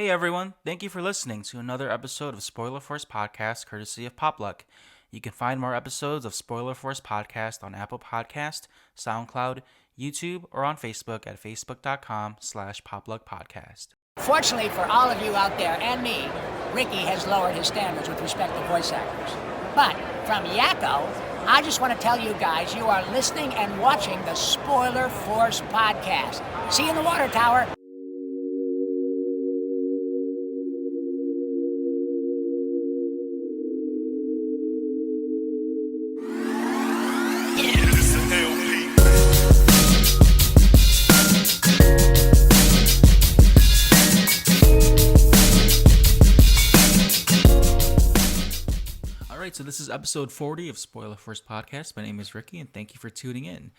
Hey everyone, thank you for listening to another episode of Spoiler Force Podcast courtesy of Popluck. You can find more episodes of Spoiler Force Podcast on Apple Podcast, SoundCloud, YouTube, or on Facebook at facebook.com/popluckpodcast. Fortunately for all of you out there and me, Ricky has lowered his standards with respect to voice actors. But from Yakko, I just want to tell you guys you are listening and watching the Spoiler Force Podcast. See you in the water tower. So this is episode 40 of Spoiler Force Podcast. My name is Ricky, and thank you for tuning in.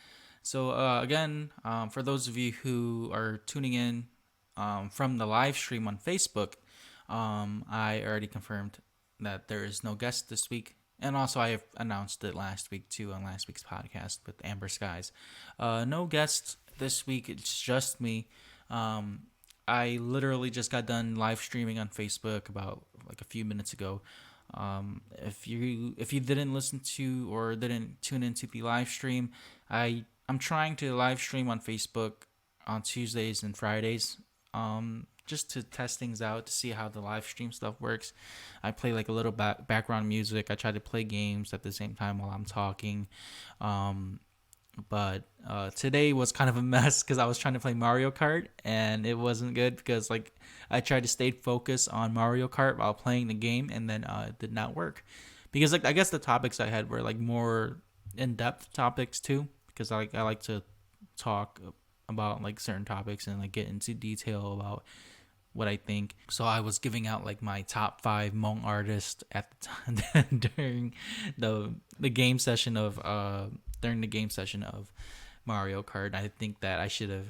So again, for those of you who are tuning in from the live stream on Facebook, I already confirmed that there is no guest this week, and also I have announced it last week too on last week's podcast with Amber Skies. No guests this week. It's just me. I literally just got done live streaming on Facebook about like a few minutes ago. If you didn't listen to or didn't tune into the live stream, I'm trying to live stream on Facebook on Tuesdays and Fridays, just to test things out to see how the live stream stuff works. I play like a little background music. I try to play games at the same time while I'm talking. But today was kind of a mess because I was trying to play Mario Kart and it wasn't good because like I tried to stay focused on Mario Kart while playing the game, and then it did not work because like I guess the topics I had were like more in-depth topics too, because I like to talk about like certain topics and like get into detail about what I think. So I was giving out like my top 5 Hmong artists at the time during the game session of Mario Kart. I think that I should have.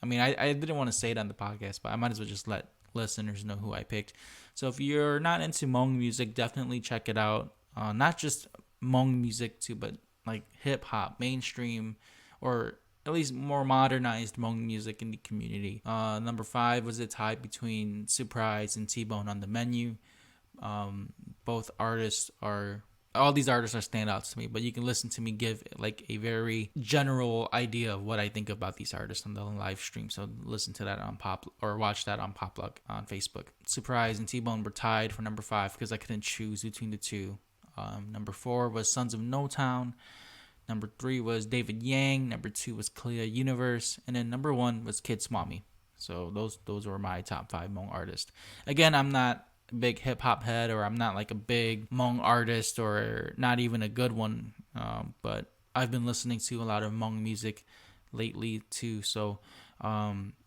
I mean, I didn't want to say it on the podcast, but I might as well just let listeners know who I picked. So if you're not into Hmong music, definitely check it out. Not just Hmong music too, but like hip hop, mainstream, or at least more modernized Hmong music in the community. Number 5 was a tie between Surprise and T-Bone on the menu. Both artists are. All these artists are standouts to me, but you can listen to me give like a very general idea of what I think about these artists on the live stream. So listen to that on watch that on Popluck on Facebook. Surprise and T-Bone were tied for number 5 because I couldn't choose between the two. Number 4 was Sons of No Town. Number 3 was David Yang. Number 2 was Clea Universe, and then number 1 was Kid Swami. So those were my top 5 Hmong artists. Again, I'm not a big hip hop head, or I'm not like a big Hmong artist, or not even a good one. But I've been listening to a lot of Hmong music lately too. So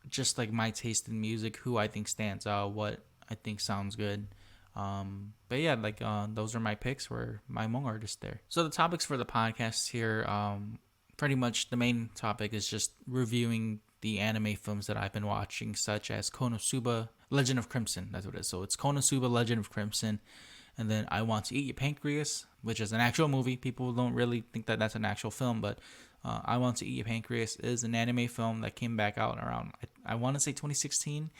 just like my taste in music, who I think stands out, what I think sounds good. But yeah, like those are my picks for my Hmong artists there. So the topics for the podcast here, pretty much the main topic is just reviewing the anime films that I've been watching, such as Konosuba, Legend of Crimson. That's what it is. So it's Konosuba, Legend of Crimson, and then I Want to Eat Your Pancreas, which is an actual movie. People don't really think that that's an actual film, but I Want to Eat Your Pancreas is an anime film that came back out around, I want to say 2016.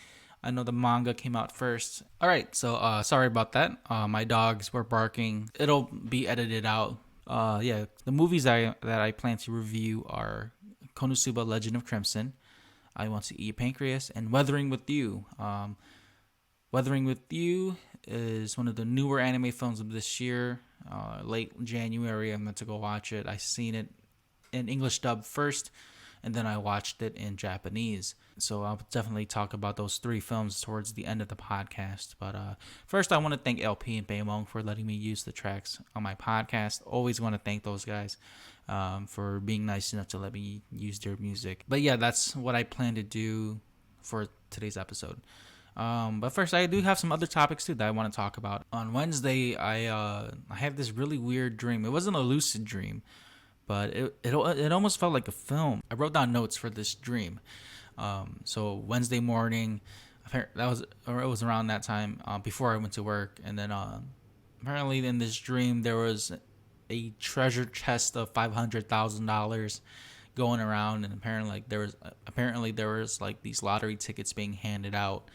I know the manga came out first. All right, so sorry about that. My dogs were barking. It'll be edited out. Yeah, the movies that I plan to review are Konosuba, Legend of Crimson, I Want to Eat Pancreas, and Weathering with You. Weathering with You is one of the newer anime films of this year. Late January, I meant to go watch it. I seen it in English dub first, and then I watched it in Japanese. So I'll definitely talk about those 3 films towards the end of the podcast. But first, I want to thank LP and Baymong for letting me use the tracks on my podcast. Always want to thank those guys for being nice enough to let me use their music. But yeah, that's what I plan to do for today's episode. But first, I do have some other topics too that I want to talk about. On Wednesday, I had this really weird dream. It wasn't a lucid dream, but it almost felt like a film. I wrote down notes for this dream. So Wednesday morning, it was around that time before I went to work, and then apparently in this dream there was a treasure chest of $500,000 going around, and apparently there was like these lottery tickets being handed out,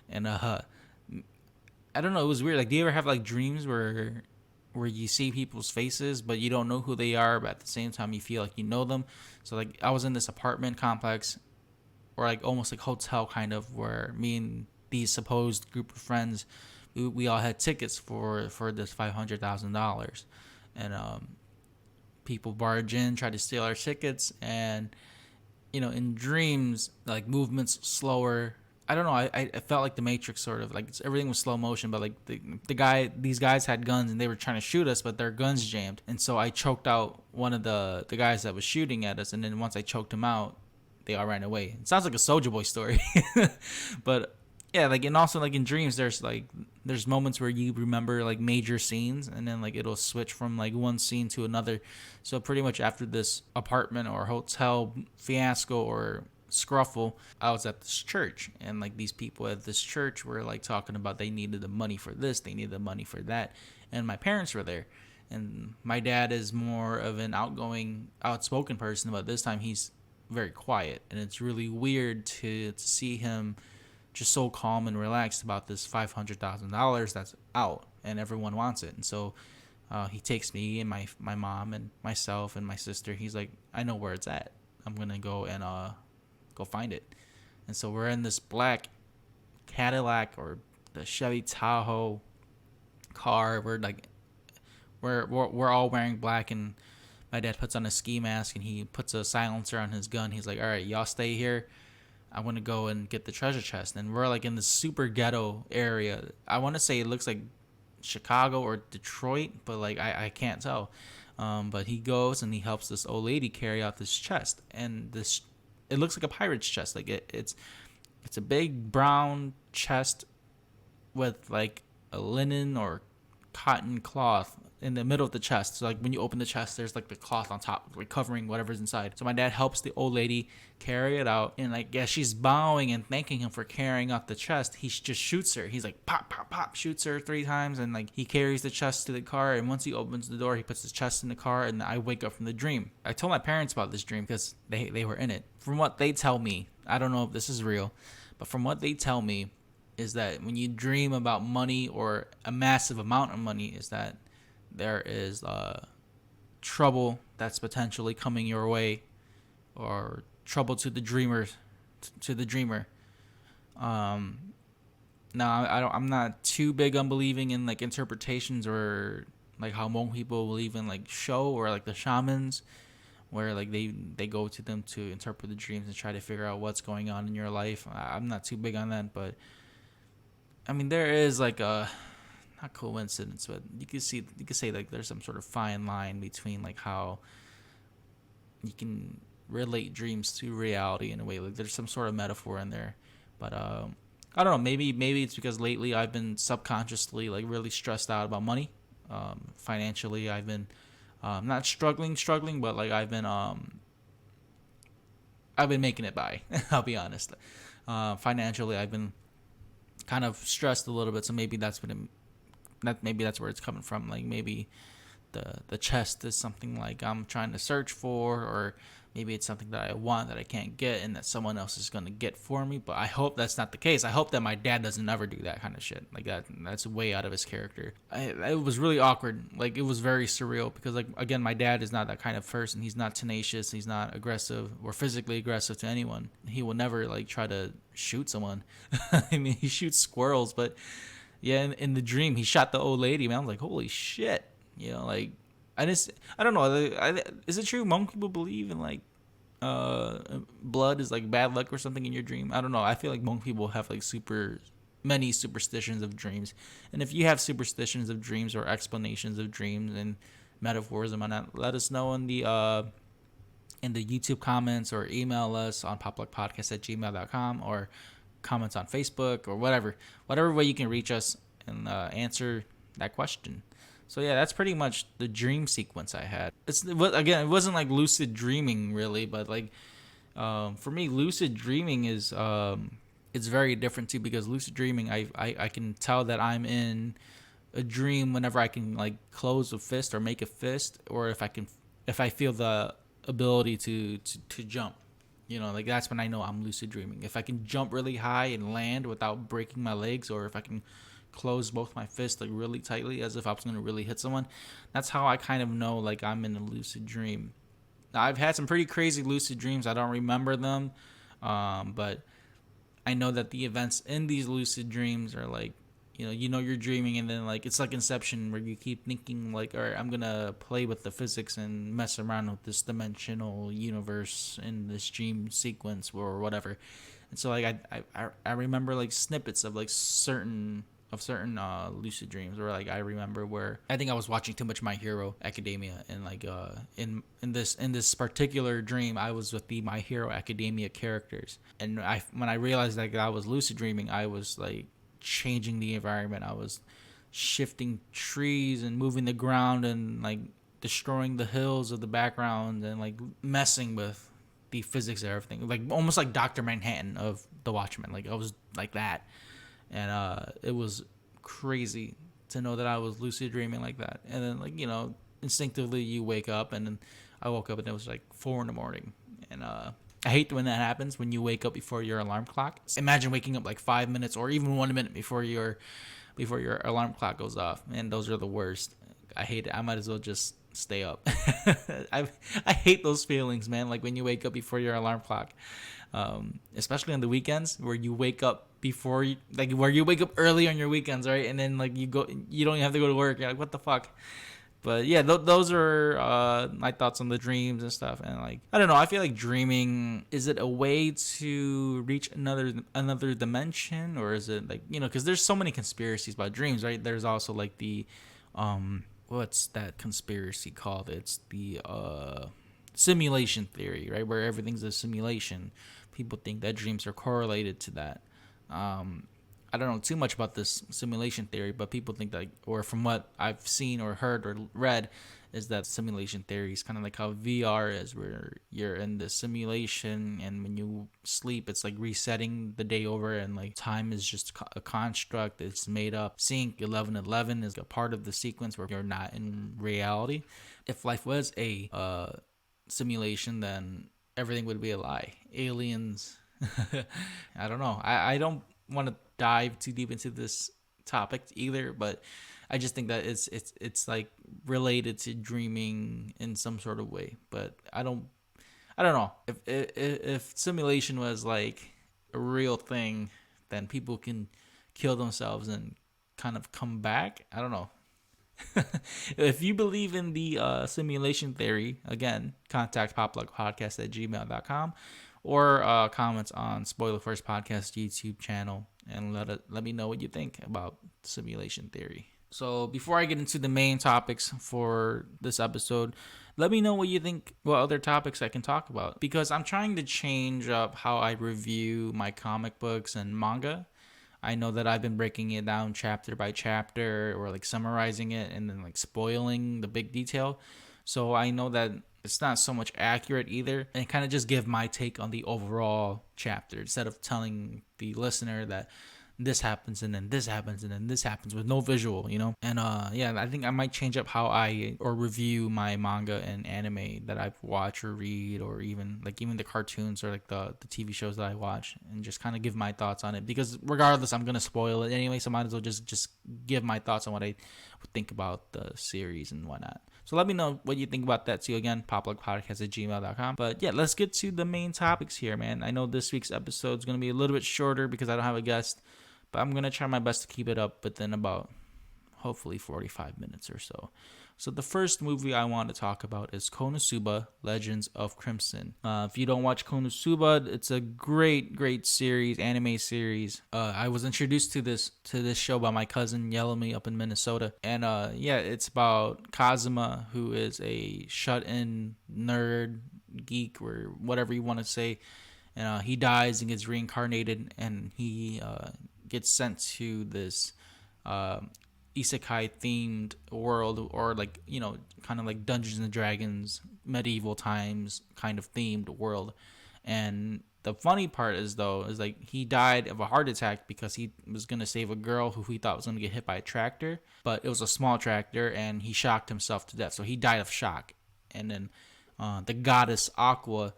And I don't know, it was weird. Like, do you ever have like dreams where you see people's faces but you don't know who they are, but at the same time you feel like you know them? So like I was in this apartment complex, or like almost like hotel kind of, where me and these supposed group of friends, we all had tickets for this $500,000, and people barge in, try to steal our tickets, and in dreams, like movements slower. I don't know. I felt like the Matrix, sort of like everything was slow motion, but like these guys had guns and they were trying to shoot us, but their guns jammed, and so I choked out one of the guys that was shooting at us, and then once I choked him out, they all ran away. It sounds like a Soulja Boy story, but yeah, like, and also like in dreams, there's moments where you remember like major scenes, and then like it'll switch from like one scene to another. So pretty much after this apartment or hotel fiasco or scruffle, I was at this church, and like these people at this church were like talking about they needed the money for this, they needed the money for that, and my parents were there. And my dad is more of an outspoken person, but this time he's very quiet, and it's really weird to see him just so calm and relaxed about this $500,000 that's out and everyone wants it. And so he takes me and my mom and myself and my sister. He's like, I know where it's at. I'm gonna go and go find it. And so we're in this black Cadillac or the Chevy Tahoe car. We're all wearing black, and my dad puts on a ski mask and he puts a silencer on his gun. He's like, all right, y'all stay here. I want to go and get the treasure chest. And we're like in this super ghetto area. I want to say it looks like Chicago or Detroit, but like I can't tell. But he goes and he helps this old lady carry out this chest, and it looks like a pirate's chest. Like it's a big brown chest with like a linen or cotton cloth in the middle of the chest. So like when you open the chest, there's like the cloth on top, like covering whatever's inside. So my dad helps the old lady carry it out, and like she's bowing and thanking him for carrying out the chest, he just shoots her. He's like pop pop pop, shoots her 3 times, and like he carries the chest to the car. And once he opens the door, he puts his chest in the car, and I wake up from the dream. I told my parents about this dream because they were in it. From what they tell me, I don't know if this is real, but from what they tell me is that when you dream about money or a massive amount of money, is that there is trouble that's potentially coming your way, or trouble to the dreamer. Now I'm not too big on believing in like interpretations, or like how Hmong people believe in like show, or like the shamans, where like they go to them to interpret the dreams and try to figure out what's going on in your life. I'm not too big on that, but I mean, there is like a, not coincidence, but you could say like there's some sort of fine line between like how you can relate dreams to reality in a way. Like there's some sort of metaphor in there, but I don't know. Maybe it's because lately I've been subconsciously like really stressed out about money. Financially, I've been not struggling, but like I've been making it by. I'll be honest. Financially, I've been kind of stressed a little bit, so maybe that's maybe that's where it's coming from. Like maybe the chest is something like I'm trying to search for, or maybe it's something that I want that I can't get and that someone else is going to get for me. But I hope that's not the case. I hope that my dad doesn't ever do that kind of shit. Like that's way out of his character. It was really awkward. Like it was very surreal because like again, my dad is not that kind of person. He's not tenacious. He's not aggressive or physically aggressive to anyone. He will never like try to shoot someone. I mean, he shoots squirrels, but yeah, in the dream, he shot the old lady. Man, I was like, holy shit. Like I don't know. Is it true Hmong people believe in like blood is like bad luck or something in your dream? I don't know. I feel like Hmong people have like super many superstitions of dreams, and if you have superstitions of dreams or explanations of dreams and metaphors and whatnot, let us know in the YouTube comments, or email us on popluckpodcast@gmail.com, or comments on Facebook, or whatever way you can reach us and answer that question. So yeah, that's pretty much the dream sequence I had. It wasn't like lucid dreaming really, but like for me, lucid dreaming is it's very different too, because lucid dreaming, I can tell that I'm in a dream whenever I can like close a fist or make a fist, or if I feel the ability to jump. Like that's when I know I'm lucid dreaming. If I can jump really high and land without breaking my legs, or if I can close both my fists like really tightly as if I was gonna really hit someone, that's how I kind of know like I'm in a lucid dream. Now, I've had some pretty crazy lucid dreams. I don't remember them, but I know that the events in these lucid dreams are like, you're dreaming, and then like it's like Inception, where you keep thinking like, all right, I'm gonna play with the physics and mess around with this dimensional universe in this dream sequence or whatever. And so like I remember like snippets of like certain lucid dreams, where like I remember where I think I was watching too much My Hero Academia, and like in this particular dream I was with the My Hero Academia characters, and when I realized that I was lucid dreaming, I was like changing the environment. I was shifting trees and moving the ground and like destroying the hills of the background and like messing with the physics of everything, like almost like Dr. Manhattan of The Watchmen. Like I was like that, and it was crazy to know that I was lucid dreaming like that. And then like instinctively you wake up, and then I woke up and it was like 4 a.m, and I hate when that happens, when you wake up before your alarm clock. Imagine waking up like 5 minutes or even 1 minute before your alarm clock goes off. Man, those are the worst. I hate it. I might as well just stay up. I hate those feelings, man. Like when you wake up before your alarm clock, especially on the weekends, where you wake up where you wake up early on your weekends, right? And then like you don't even have to go to work. You're like, what the fuck? But yeah, those are my thoughts on the dreams and stuff. And like, I don't know, I feel like dreaming, is it a way to reach another dimension, or is it like, because there's so many conspiracies about dreams, right? There's also like the what's that conspiracy called? It's the simulation theory, right? Where everything's a simulation. People think that dreams are correlated to that. I don't know too much about this simulation theory, but people think that, or from what I've seen or heard or read, is that simulation theory is kind of like how VR is, where you're in the simulation, and when you sleep, it's like resetting the day over, and like time is just a construct. It's made up. Sync 1111 is a part of the sequence where you're not in reality. If life was a simulation, then everything would be a lie. Aliens. I don't know. I don't want to dive too deep into this topic either, but I just think that it's like related to dreaming in some sort of way. But I don't know if simulation was like a real thing, then people can kill themselves and kind of come back. I don't know. If you believe in the simulation theory, again, contact poplugpodcast@gmail.com, or comments on Spoiler First Podcast YouTube channel, and let me know what you think about simulation theory. So before I get into the main topics for this episode, let me know what you think, what other topics I can talk about, because I'm trying to change up how I review my comic books and manga. I know that I've been breaking it down chapter by chapter, or like summarizing it and then like spoiling the big detail. So I know that it's not so much accurate either, and kind of just give my take on the overall chapter, instead of telling the listener that this happens and then this happens and then this happens with no visual, And yeah, I think I might change up how I or review my manga and anime that I've watched or read, or even the cartoons or like the TV shows that I watch, and just kind of give my thoughts on it, because regardless I'm gonna spoil it anyway, so I might as well just give my thoughts on what I think about the series and whatnot. So let me know what you think about that too. Again, poplugpodcast@gmail.com. But yeah, let's get to the main topics here, man. I know this week's episode is going to be a little bit shorter because I don't have a guest, but I'm going to try my best to keep it up within about, hopefully, 45 minutes or so. So the first movie I want to talk about is Konosuba, Legends of Crimson. If you don't watch Konosuba, it's a great series, anime series. I was introduced to this show by my cousin Yellowme up in Minnesota, and yeah, it's about Kazuma, who is a shut-in nerd, geek, or whatever you want to say, and he dies and gets reincarnated, and he gets sent to this isekai themed world, or like, kind of like Dungeons and Dragons, medieval times kind of themed world. And the funny part is like he died of a heart attack because he was going to save a girl who he thought was going to get hit by a tractor, but it was a small tractor, and he shocked himself to death, so he died of shock. And then the goddess Aqua,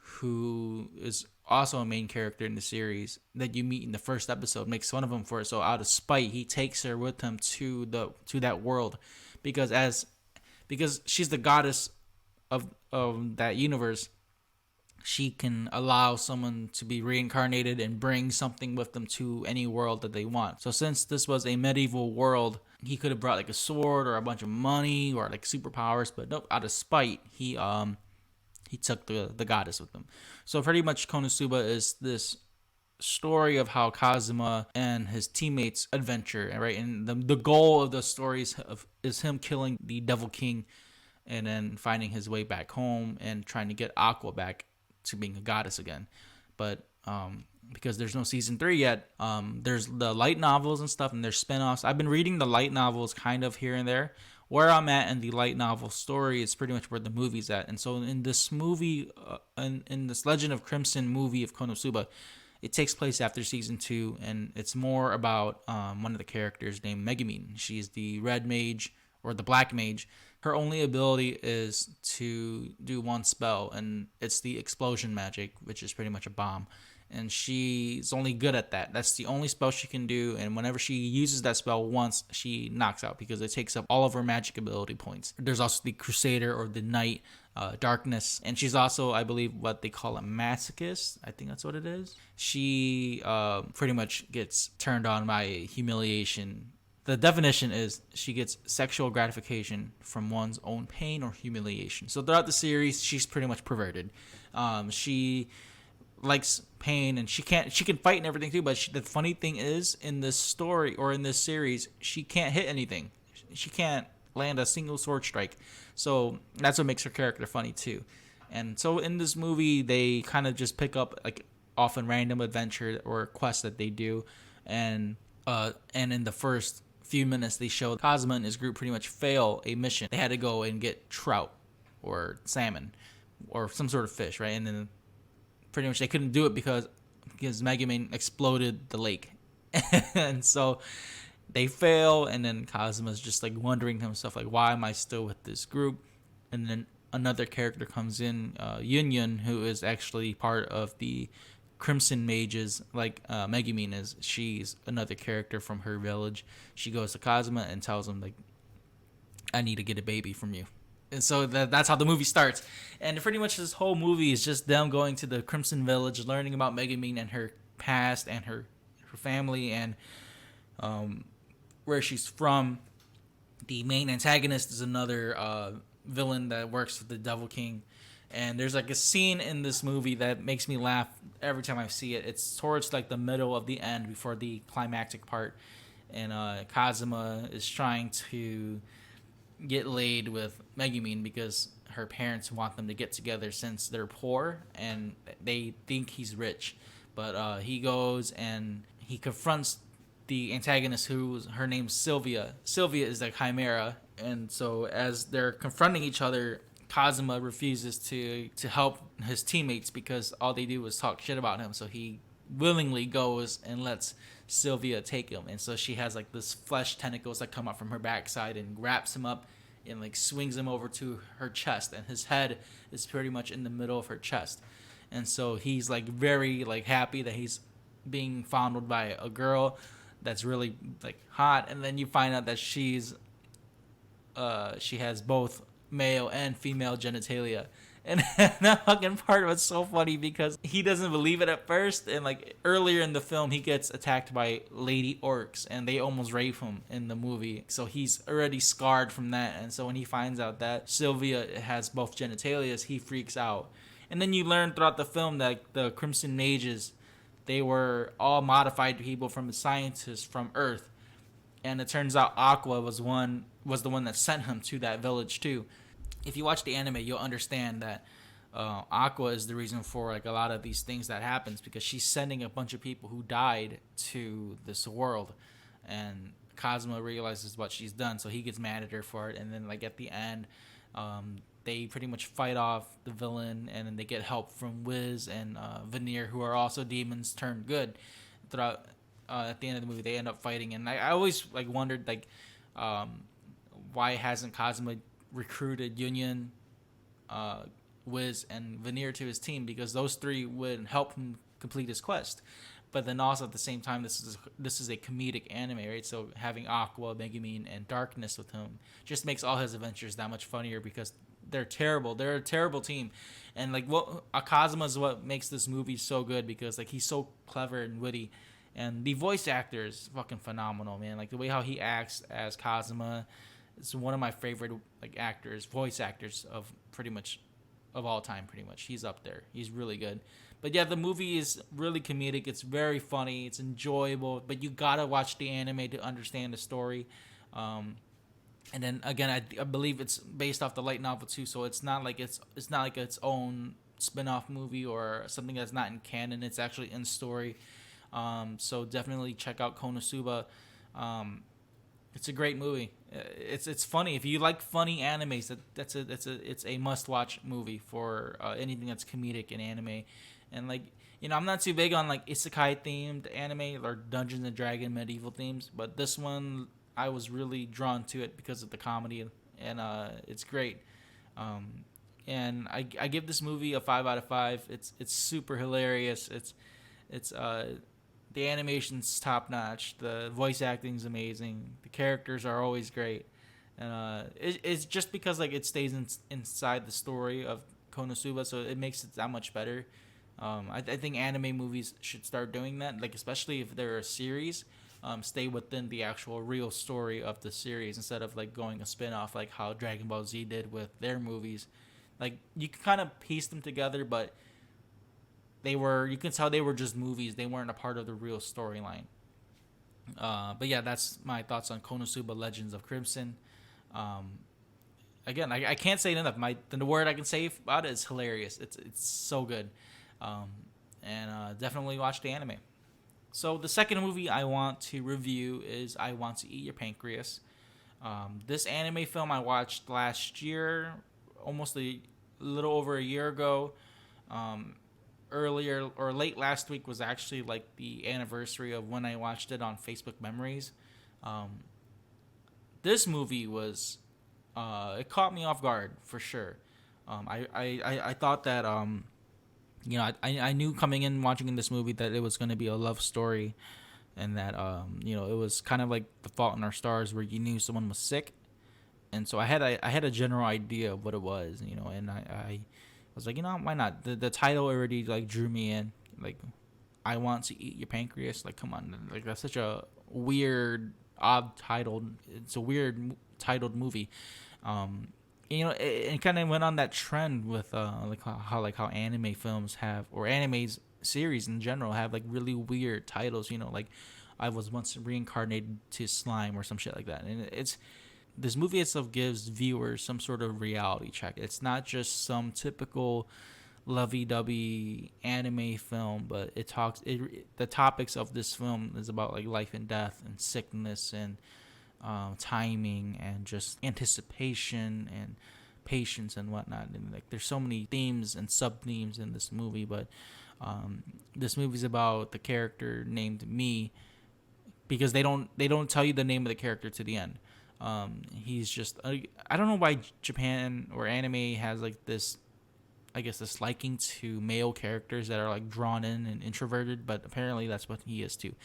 who is also a main character in the series that you meet in the first episode, makes fun of him for it. So out of spite, he takes her with him to that world, because she's the goddess of that universe. She can allow someone to be reincarnated and bring something with them to any world that they want. So since this was a medieval world, he could have brought like a sword or a bunch of money or like superpowers, but nope, out of spite, he took the goddess with him. So pretty much Konosuba is this story of how Kazuma and his teammates adventure, right? And the goal of the story is him killing the Devil King and then finding his way back home and trying to get Aqua back to being a goddess again. But because there's no season 3 yet, there's the light novels and stuff, and there's spin-offs. I've been reading the light novels kind of here and there. Where I'm at in the light novel story is pretty much where the movie's at. And so in this movie, in this Legend of Crimson movie of Konosuba, it takes place after season 2, and it's more about one of the characters named Megumin. She's the red mage or the black mage. Her only ability is to do one spell, and it's the explosion magic, which is pretty much a bomb. And she's only good at that. That's the only spell she can do, and whenever she uses that spell once, she knocks out because it takes up all of her magic ability points. There's also the Crusader or the Knight, Darkness, and she's also, I believe, what they call a masochist. I think that's what it is. She pretty much gets turned on by humiliation. The definition is she gets sexual gratification from one's own pain or humiliation. So throughout the series, she's pretty much perverted. She likes pain, and she can fight and everything too. But the funny thing is, in this story or in this series, she can't hit anything. She can't land a single sword strike. So that's what makes her character funny too. And so in this movie, they kind of just pick up like often random adventure or quests that they do, and in the first few minutes, they showed Kazuma and his group pretty much fail a mission. They had to go and get trout or salmon or some sort of fish, right? And then pretty much they couldn't do it because Megumin exploded the lake. And so they fail, and then Kazuma's just like wondering to himself, like, why am I still with this group? And then another character comes in, Yun, who is actually part of the Crimson Mages, like Megumin is. She's another character from her village. She goes to Kazuma and tells him, like, I need to get a baby from you. And so that's how the movie starts. And pretty much this whole movie is just them going to the Crimson Village, learning about Megumin and her past and her family and where she's from. The main antagonist is another villain that works with the Devil King. And there's like a scene in this movie that makes me laugh every time I see it. It's towards like the middle of the end before the climactic part. And Kazuma is trying to get laid with Megumin because her parents want them to get together since they're poor and they think he's rich. But he goes and he confronts the antagonist, her name's Sylvia. Sylvia is a chimera. And so as they're confronting each other, Kazuma refuses to help his teammates because all they do is talk shit about him. So he willingly goes and lets Sylvia take him. And so she has like this flesh tentacles that come up from her backside and wraps him up and like swings him over to her chest. And his head is pretty much in the middle of her chest. And so he's like very like happy that he's being fondled by a girl that's really like hot. And then you find out that she has both male and female genitalia. And that fucking part was so funny because he doesn't believe it at first, and like earlier in the film he gets attacked by lady orcs and they almost rape him in the movie, so he's already scarred from that. And so when he finds out that Sylvia has both genitalias, he freaks out. And then you learn throughout the film that the Crimson Mages, they were all modified people from the scientists from Earth, and it turns out Aqua was the one that sent him to that village too. If you watch the anime, you'll understand that Aqua is the reason for like a lot of these things that happens, because she's sending a bunch of people who died to this world, and Kazuma realizes what she's done, so he gets mad at her for it. And then like at the end, they pretty much fight off the villain, and then they get help from Wiz and Veneer, who are also demons turned good. Throughout at the end of the movie, they end up fighting, and I always like wondered like why hasn't Kazuma recruited Union Wiz, and Veneer to his team because those three would help him complete his quest. But then also at the same time, this is a comedic anime, right? So having Aqua, Megumin, and Darkness with him just makes all his adventures that much funnier because they're terrible. They're a terrible team, and like what Akazuma is what makes this movie so good because like he's so clever and witty, and the voice actor is fucking phenomenal, man. Like the way how he acts as Kazuma is one of my favorite like actors, voice actors of pretty much of all time. Pretty much, he's up there. He's really good. But yeah, the movie is really comedic. It's very funny. It's enjoyable. But you gotta watch the anime to understand the story. And then again, I believe it's based off the light novel too. So it's not like its own spin-off movie or something that's not in canon. It's actually in story. So definitely check out Konosuba. It's a great movie. It's funny. If you like funny animes, it's a must-watch movie for anything that's comedic in anime. And like I'm not too big on like isekai themed anime or Dungeons and Dragon medieval themes, but this one I was really drawn to it because of the comedy, and it's great. And I give this movie a 5 out of 5. It's super hilarious. It's the animation's top notch. The voice acting's amazing. The characters are always great, and it's just because like it stays inside the story of Konosuba, so it makes it that much better. I think anime movies should start doing that, like especially if they're a series. Stay within the actual real story of the series instead of like going a spin-off like how Dragon Ball Z did with their movies. Like you can kind of piece them together, but you can tell they were just movies. They weren't a part of the real storyline. But yeah, that's my thoughts on Konosuba Legends of Crimson. Again, I can't say enough. The word I can say about it is hilarious. It's so good. And definitely watch the anime. So the second movie I want to review is I Want to Eat Your Pancreas. This anime film I watched last year, almost a little over a year ago. Earlier or late last week was actually like the anniversary of when I watched it on Facebook Memories. This movie was it caught me off guard for sure. I thought that I knew coming in watching this movie that it was going to be a love story, and that it was kind of like The Fault in Our Stars where you knew someone was sick, and so I had a general idea of what it was, and I was like, why not? The title already like drew me in. Like, I Want to Eat Your Pancreas. Like, come on, like that's such a weird, odd titled. It's a weird titled movie. It kind of went on that trend with how anime films have, or anime's series in general have like really weird titles. Like I was once reincarnated to slime or some shit like that, and this movie itself gives viewers some sort of reality check. It's not just some typical lovey-dovey anime film, but the topics of this film is about like life and death and sickness and timing and just anticipation and patience and whatnot. And like there's so many themes and sub-themes in this movie, but this movie's about the character named Me, because they don't tell you the name of the character to the end. He's just I don't know why Japan or anime has like this, I guess, this liking to male characters that are like drawn in and introverted, but apparently that's what he is too.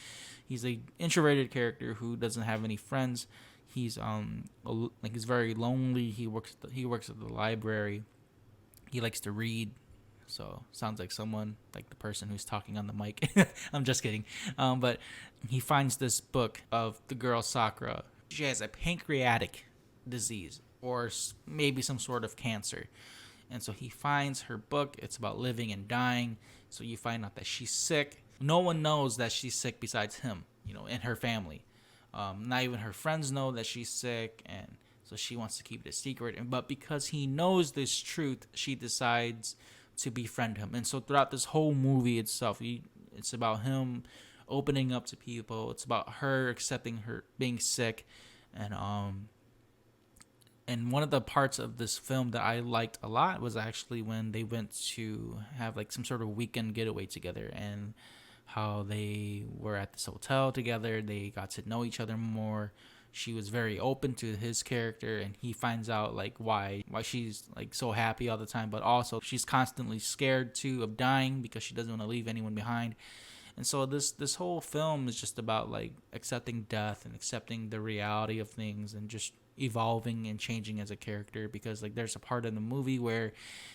He's a introverted character who doesn't have any friends. He's he's very lonely. He works at the library. He likes to read. So sounds like someone like the person who's talking on the mic. I'm just kidding. But he finds this book of the girl Sakura. She has a pancreatic disease or maybe some sort of cancer. And so he finds her book. It's about living and dying. So you find out that she's sick. No one knows that she's sick besides him, and her family. Not even her friends know that she's sick, and so she wants to keep it a secret. But because he knows this truth, she decides to befriend him. And so throughout this whole movie itself, it's about him opening up to people. It's about her accepting her being sick, and one of the parts of this film that I liked a lot was actually when they went to have like some sort of weekend getaway together, and how they were at this hotel together. They got to know each other more. she was very open to his character, and he finds out like why she's like so happy all the time, but also she's constantly scared too of dying because she doesn't want to leave anyone behind. And so this whole film is just about like accepting death and accepting the reality of things and just evolving and changing as a character, because like there's a part in the movie where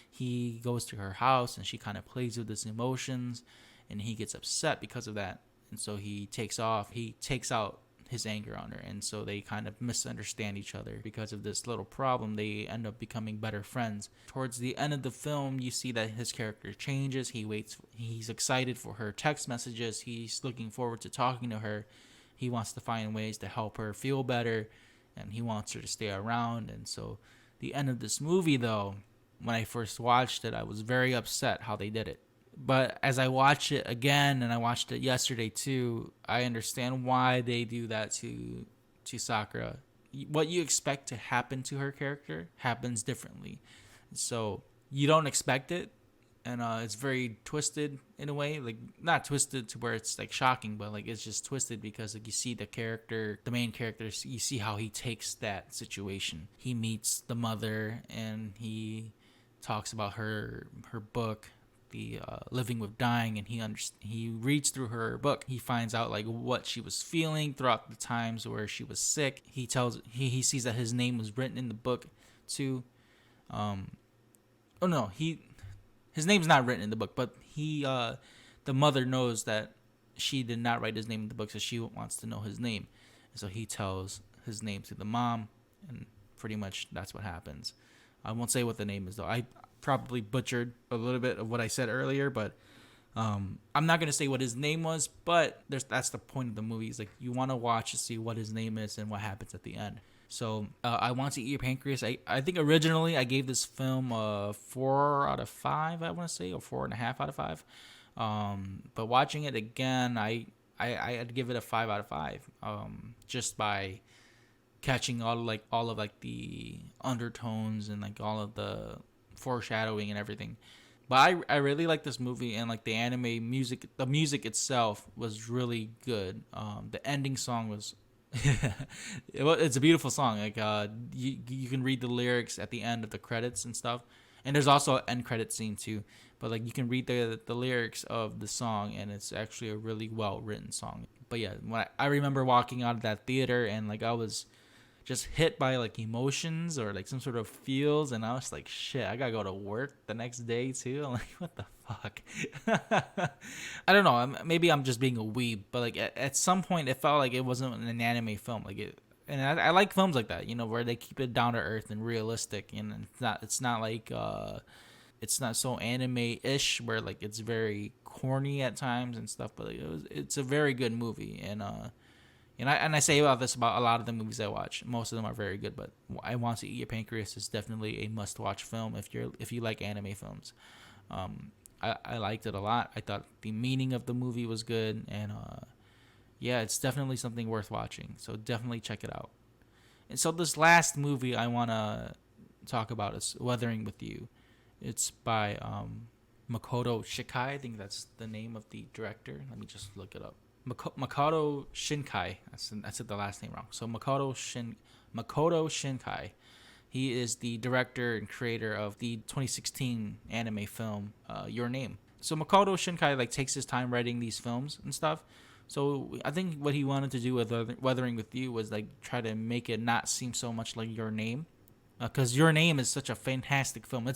he goes to her house and she kind of plays with his emotions, and he gets upset because of that. And so he takes out his anger on her, and so they kind of misunderstand each other. Because of this little problem, they end up becoming better friends. Towards the end of the film, you see that his character changes. He's excited for her text messages, he's looking forward to talking to her, he wants to find ways to help her feel better, and he wants her to stay around. And so the end of this movie, though, when I first watched it, I was very upset how they did it. But as I watch it again, and I watched it yesterday too, I understand why they do that to Sakura. What you expect to happen to her character happens differently. So you don't expect it, and it's very twisted in a way. Like, not twisted to where it's like shocking, but like it's just twisted because like you see the main character, you see how he takes that situation. He meets the mother and he talks about her book, the Living with Dying, and he reads through her book. He finds out like what she was feeling throughout the times where she was sick. He sees that his name was written in the book too. His name's not written in the book, but the mother knows that she did not write his name in the book, so she wants to know his name. And so he tells his name to the mom, and pretty much that's what happens. I won't say what the name is though. I probably butchered a little bit of what I said earlier, but I'm not gonna say what his name was. But that's the point of the movie. Is like you want to watch to see what his name is and what happens at the end. So I Want to Eat Your Pancreas. I think originally I gave this film a 4 out of 5. I want to say, or 4.5 out of 5. But watching it again, I'd give it a 5 out of 5. Just by catching all of the undertones and like all of the foreshadowing and everything. But I really like this movie, and like the anime music, the music itself was really good. The ending song was it's a beautiful song. Like you can read the lyrics at the end of the credits and stuff, and there's also an end credit scene too. But like you can read the lyrics of the song, and it's actually a really well written song. But yeah, when I remember walking out of that theater, and like I was just hit by like emotions or like some sort of feels, and I was like, shit, I gotta go to work the next day too. I'm like, what the fuck? I don't know, maybe I'm just being a weeb, but like at some point it felt like it wasn't an anime film. Like it, and I like films like that, where they keep it down to earth and realistic, and it's not like it's not so anime-ish where like it's very corny at times and stuff. But like, it's a very good movie, and I say about this about a lot of the movies I watch. Most of them are very good, but I Want to Eat Your Pancreas is definitely a must-watch film if you like anime films. I liked it a lot. I thought the meaning of the movie was good, and yeah, it's definitely something worth watching. So definitely check it out. And so this last movie I want to talk about is Weathering with You. It's by Makoto Shinkai. I think that's the name of the director. Let me just look it up. Makoto Shinkai. I said the last name wrong. So Makoto Shinkai. He is the director and creator of the 2016 anime film Your Name. So Makoto Shinkai like takes his time writing these films and stuff. So I think what he wanted to do with Weathering with You was like try to make it not seem so much like Your Name. Because Your Name is such a fantastic film.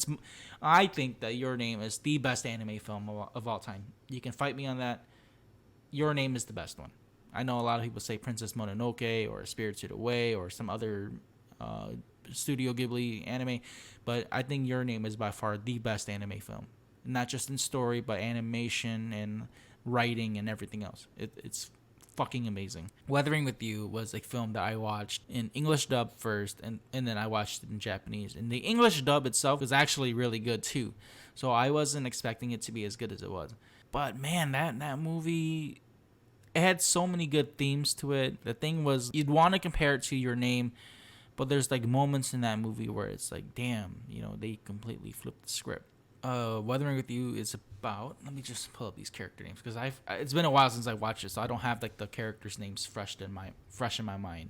I think that Your Name is the best anime film of all time. You can fight me on that. Your Name is the best one. I know a lot of people say Princess Mononoke or Spirited Away or some other Studio Ghibli anime, but I think Your Name is by far the best anime film. Not just in story, but animation and writing and everything else. It's fucking amazing. Weathering with You was a film that I watched in English dub first, and then I watched it in Japanese. And the English dub itself is actually really good too. So I wasn't expecting it to be as good as it was. But man, that movie, it had so many good themes to it. The thing was, you'd want to compare it to Your Name, but there's like moments in that movie where it's like, damn, they completely flipped the script. Weathering with You is about, let me just pull up these character names, because it's been a while since I watched it, so I don't have like the characters' names fresh in my mind.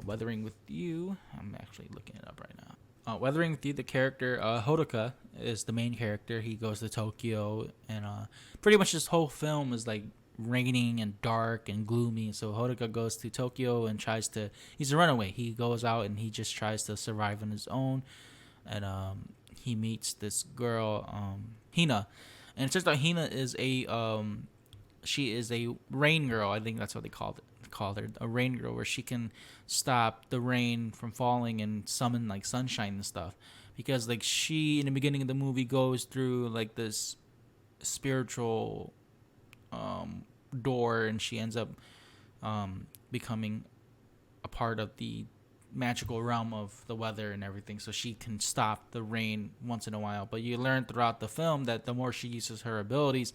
Weathering with You. I'm actually looking it up right now. Weathering with You, the character Hodoka is the main character. He goes to Tokyo, and pretty much this whole film is like raining and dark and gloomy. So Hodoka goes to Tokyo and tries to. He's a runaway. He goes out and he just tries to survive on his own, and he meets this girl, Hina, and it turns out Hina is she is a rain girl. I think that's what they called her, a rain girl, where she can stop the rain from falling and summon like sunshine and stuff. Because like she in the beginning of the movie goes through like this spiritual door, and she ends up becoming a part of the magical realm of the weather and everything, so she can stop the rain once in a while. But you learn throughout the film that the more she uses her abilities,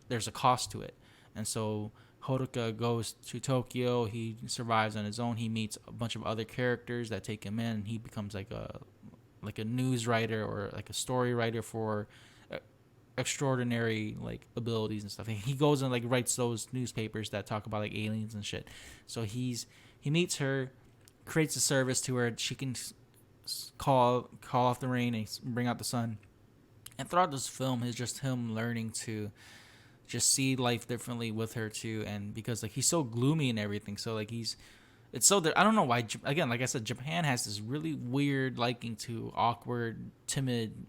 there's a cost to it. And so Hodoka goes to Tokyo. He survives on his own. He meets a bunch of other characters that take him in, and he becomes like a news writer or like a story writer for extraordinary like abilities and stuff. He goes and like writes those newspapers that talk about like aliens and shit. So he meets her, creates a service to her. She can call off the rain and bring out the sun. And throughout this film is just him learning to just see life differently with her too. And because like he's so gloomy and everything, so like I don't know why. Again, like I said, Japan has this really weird liking to awkward, timid,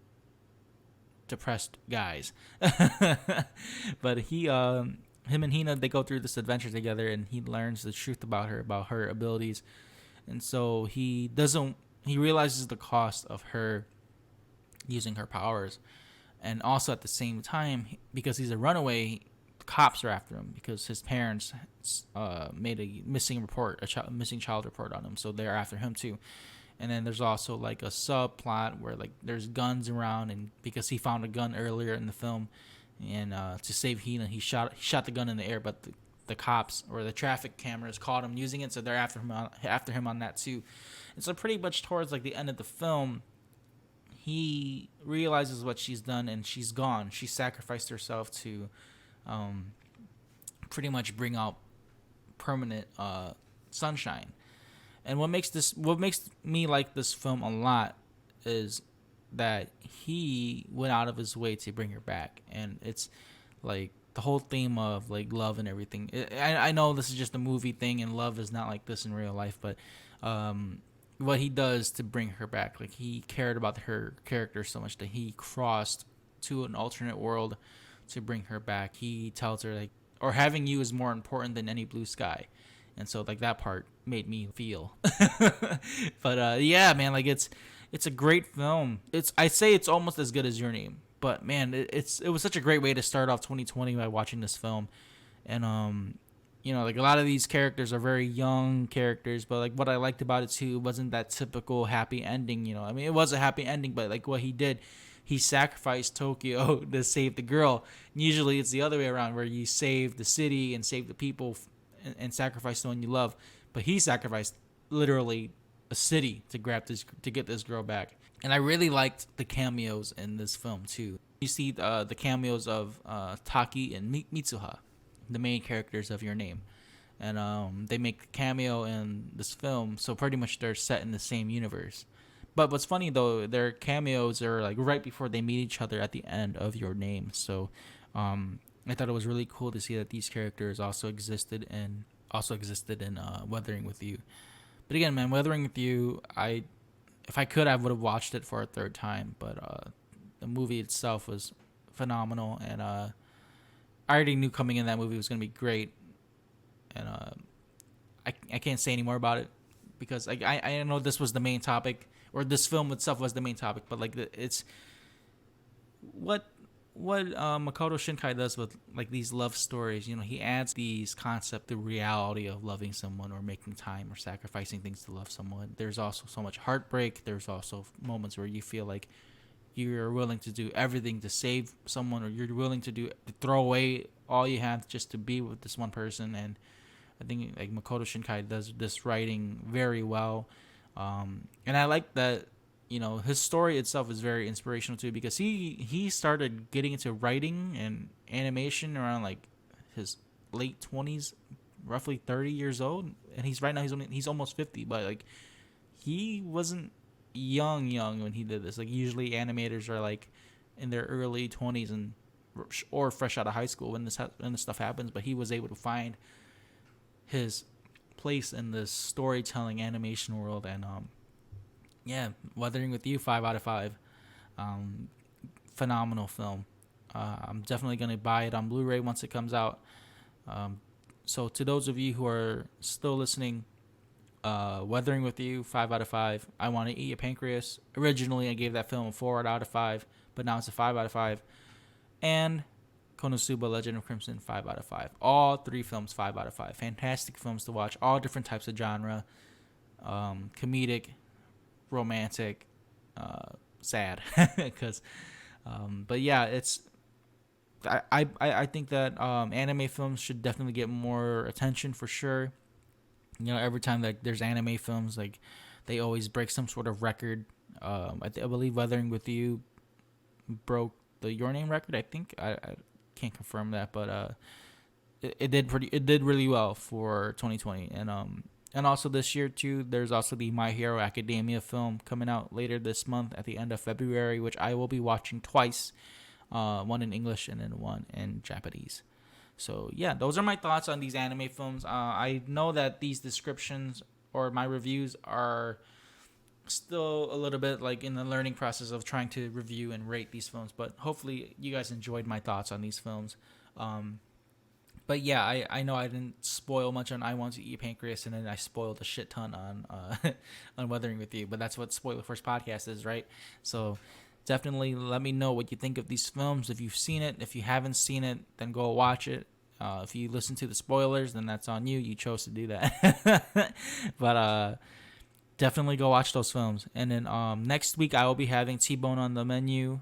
depressed guys. But him and Hina, they go through this adventure together, and he learns the truth about her abilities. And so he realizes the cost of her using her powers. And also at the same time, because he's a runaway, cops are after him because his parents made a missing child report on him, so they're after him too. And then there's also like a subplot where like there's guns around, and because he found a gun earlier in the film, and to save Hina, he shot the gun in the air, but the cops or the traffic cameras caught him using it, so they're after him on that too. And so pretty much towards like the end of the film, he realizes what she's done, and she's gone. She sacrificed herself to pretty much bring out permanent sunshine. And what makes me like this film a lot is that he went out of his way to bring her back. And it's like the whole theme of like love and everything. I know this is just a movie thing, and love is not like this in real life, but what he does to bring her back, like he cared about her character so much that he crossed to an alternate world to bring her back. He tells her like, or having you is more important than any blue sky. And so like that part made me feel. But yeah, man, like it's a great film. I'd say it's almost as good as Your Name. But man, it was such a great way to start off 2020 by watching this film. And like a lot of these characters are very young characters, but like what I liked about it too wasn't that typical happy ending. I mean, it was a happy ending, but like what he did, he sacrificed Tokyo to save the girl. And usually it's the other way around, where you save the city and save the people and sacrifice the one you love. But he sacrificed literally a city to get this girl back. And I really liked the cameos in this film too. You see the cameos of Taki and Mitsuha, the main characters of Your Name, and they make a cameo in this film, so pretty much they're set in the same universe. But what's funny though, their cameos are like right before they meet each other at the end of Your Name. So I thought it was really cool to see that these characters also existed in Weathering with You. But again, man, Weathering with You, if I could, I would have watched it for a third time. But the movie itself was phenomenal, and I already knew coming in that movie was going to be great. And I can't say any more about it because I know this was the main topic, or this film itself was the main topic. But like it's what Makoto Shinkai does with like these love stories. He adds these concept, the reality of loving someone or making time or sacrificing things to love someone. There's also so much heartbreak. There's also moments where you feel like you're willing to do everything to save someone, or you're willing to throw away all you have just to be with this one person. And I think like Makoto Shinkai does this writing very well. And I like that, his story itself is very inspirational too, because he started getting into writing and animation around like his late 20s, roughly 30 years old, and he's almost 50, but like he wasn't young when he did this. Like usually animators are like in their early 20s and or fresh out of high school when this stuff happens, but he was able to find his place in this storytelling animation world. And yeah, Weathering with You, 5 out of 5. Phenomenal film. I'm definitely gonna buy it on Blu-ray once it comes out. So to those of you who are still listening, Weathering with You, 5 out of 5. I Want to Eat Your Pancreas. Originally, I gave that film a 4 out of 5, but now it's a 5 out of 5. And Konosuba, Legend of Crimson, 5 out of 5. All 3 films, 5 out of 5. Fantastic films to watch. All different types of genre. Comedic, romantic, sad. But yeah, it's... I think that anime films should definitely get more attention for sure. You know, every time that there's anime films, like they always break some sort of record. I believe Weathering with You broke the Your Name record. I think I can't confirm that, but it did really well for 2020. And also this year too, there's also the My Hero Academia film coming out later this month at the end of February, which I will be watching twice. One in English and then one in Japanese. So yeah, those are my thoughts on these anime films. I know that these descriptions or my reviews are still a little bit like in the learning process of trying to review and rate these films, but hopefully you guys enjoyed my thoughts on these films. But yeah, I know I didn't spoil much on I Want to Eat Pancreas, and then I spoiled a shit ton on on Weathering with You, but that's what Spoiler First Podcast is, right? So definitely let me know what you think of these films. If you've seen it, if you haven't seen it, then go watch it. If you listen to the spoilers, then that's on you. You chose to do that. But definitely go watch those films. And then next week I will be having T-Bone on the menu.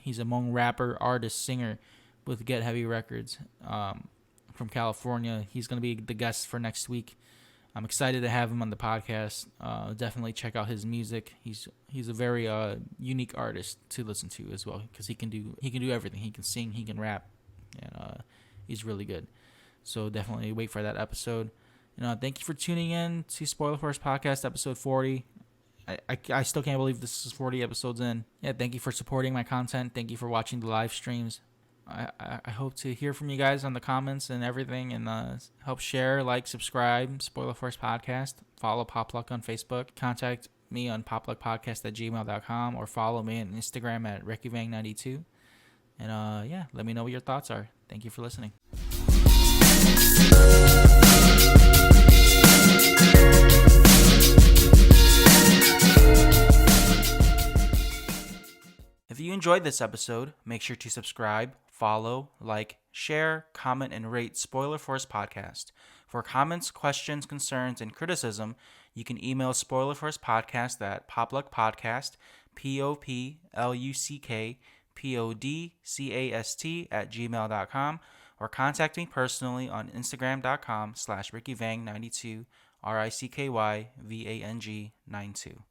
He's a Hmong rapper, artist, singer with Get Heavy Records from California. He's going to be the guest for next week. I'm excited to have him on the podcast. Definitely check out his music. He's a very unique artist to listen to as well, because he can do everything. He can sing, he can rap, and he's really good. So definitely wait for that episode. Thank you for tuning in to Spoiler Force Podcast episode 40. I still can't believe this is 40 episodes in. Yeah, thank you for supporting my content. Thank you for watching the live streams. I hope to hear from you guys on the comments and everything, and help share, like, subscribe, Spoiler Force Podcast. Follow Popluck on Facebook. Contact me on popluckpodcast@gmail.com, or follow me on Instagram at RickyVang92. And yeah, let me know what your thoughts are. Thank you for listening. If you enjoyed this episode, make sure to subscribe, follow, like, share, comment, and rate Spoiler Force Podcast. For comments, questions, concerns, and criticism, you can email Spoiler Force Podcast at popluckpodcast, popluckpodcast @gmail.com, or contact me personally on Instagram.com/RickyVang92, RickyVang92.